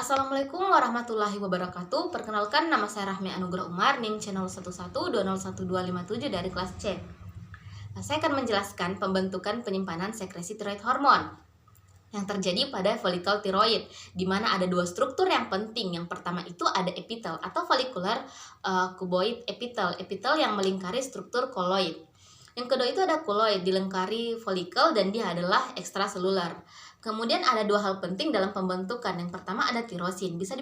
Assalamualaikum warahmatullahi wabarakatuh. Perkenalkan, nama saya Rahmi Anugrah Umar, NIM channel 11201257 dari kelas C. Saya akan menjelaskan pembentukan penyimpanan sekresi tiroid hormon yang terjadi pada folikel tiroid, di mana ada dua struktur yang penting. Yang pertama itu ada epitel atau follicular cuboid epitel, epitel yang melingkari struktur koloid. Yang kedua itu ada koloid, dilingkari folikel dan dia adalah ekstraseluler. Kemudian ada dua hal penting dalam pembentukan. Yang pertama ada tirosin, bisa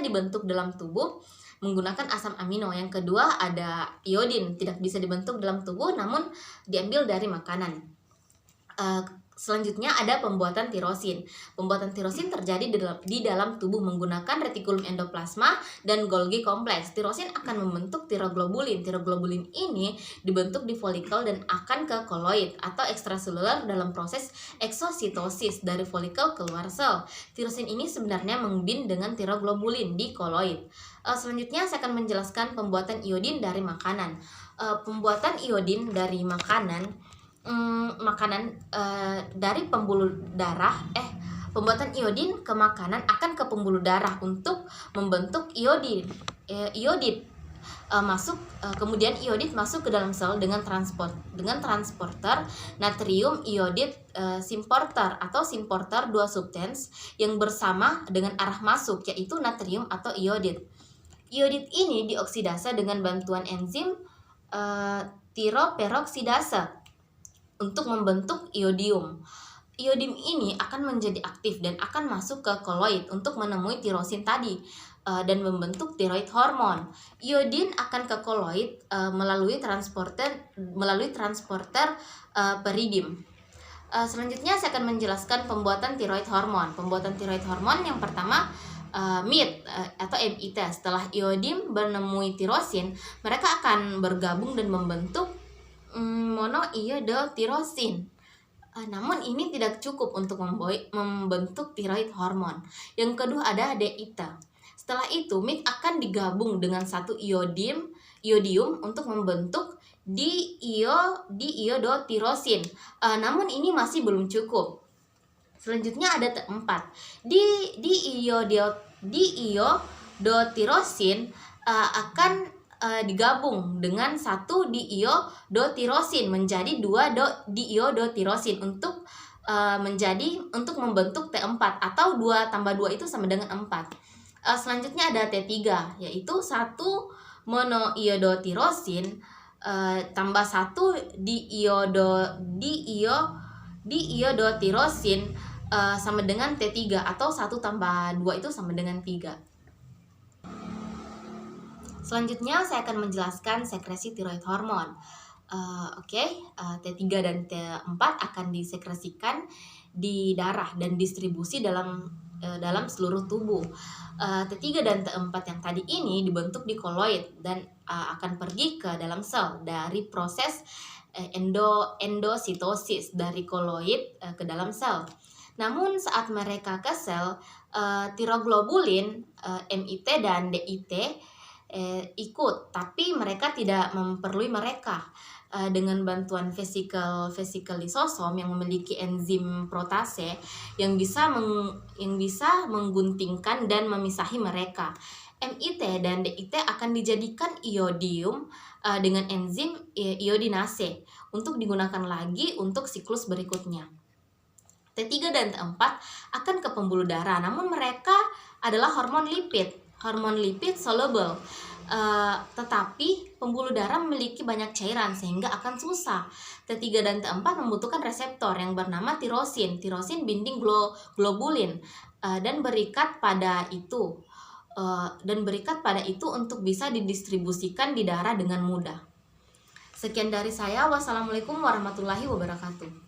dibentuk dalam tubuh menggunakan asam amino. Yang kedua ada iodin, tidak bisa dibentuk dalam tubuh namun diambil dari makanan. Selanjutnya ada pembuatan tirosin. Pembuatan tirosin terjadi di dalam tubuh menggunakan retikulum endoplasma dan Golgi kompleks. Tirosin akan membentuk tiroglobulin. Tiroglobulin ini dibentuk di folikel dan akan ke koloid atau ekstraseluler dalam proses eksositosis dari folikel keluar sel. Tirosin ini sebenarnya membind dengan tiroglobulin di koloid. Selanjutnya saya akan menjelaskan pembuatan iodin dari makanan. Pembuatan iodin dari makanan dari pembuluh darah pembuatan iodin ke makanan akan ke pembuluh darah untuk membentuk iodid kemudian iodid masuk ke dalam sel dengan transporter natrium iodid symporter atau symporter 2 substance yang bersama dengan arah masuk, yaitu natrium atau iodid. Iodid ini dioksidase dengan bantuan enzim tiroperoksidase untuk membentuk iodium. Iodium ini akan menjadi aktif dan akan masuk ke koloid untuk menemui tirosin tadi dan membentuk tiroid hormon. Iodin akan ke koloid melalui transporter peridim. Selanjutnya saya akan menjelaskan pembuatan tiroid hormon. Pembuatan tiroid hormon yang pertama MIT atau MIT. Setelah iodium menemui tirosin, mereka akan bergabung dan membentuk monoiodotirosin. Namun ini tidak cukup untuk membentuk tiroid hormon. Yang kedua ada DIT. Setelah itu MIT akan digabung dengan satu iodium untuk membentuk diiodotirosin. Namun ini masih belum cukup. Selanjutnya ada T4. Diiodotirosin akan digabung dengan satu diiodotirosin menjadi dua diiodotirosin untuk membentuk T4 atau 2 tambah 2 itu sama dengan 4. Selanjutnya ada T3, yaitu satu monoiodotirosin tambah satu diiodotirosin sama dengan T3 atau 1 tambah 2 itu sama dengan 3. Selanjutnya saya akan menjelaskan sekresi tiroid hormon. T3 dan T4 akan disekresikan di darah dan distribusi dalam seluruh tubuh. T3 dan T4 yang tadi ini dibentuk di koloid dan akan pergi ke dalam sel dari proses endositosis dari koloid ke dalam sel. Namun saat mereka ke sel, tiroglobulin MIT dan DIT ikut, tapi mereka tidak memperoleh mereka dengan bantuan vesikel lisosom yang memiliki enzim protase yang bisa mengguntingkan dan memisahi mereka. MIT dan DIT akan dijadikan iodium dengan enzim iodinase untuk digunakan lagi untuk siklus berikutnya. T3 dan T4 akan ke pembuluh darah, namun mereka adalah hormon lipid soluble, tetapi pembuluh darah memiliki banyak cairan sehingga akan susah. T3 dan T4 membutuhkan reseptor yang bernama tirosin binding globulin dan berikat pada itu untuk bisa didistribusikan di darah dengan mudah. Sekian dari saya. Wassalamualaikum warahmatullahi wabarakatuh.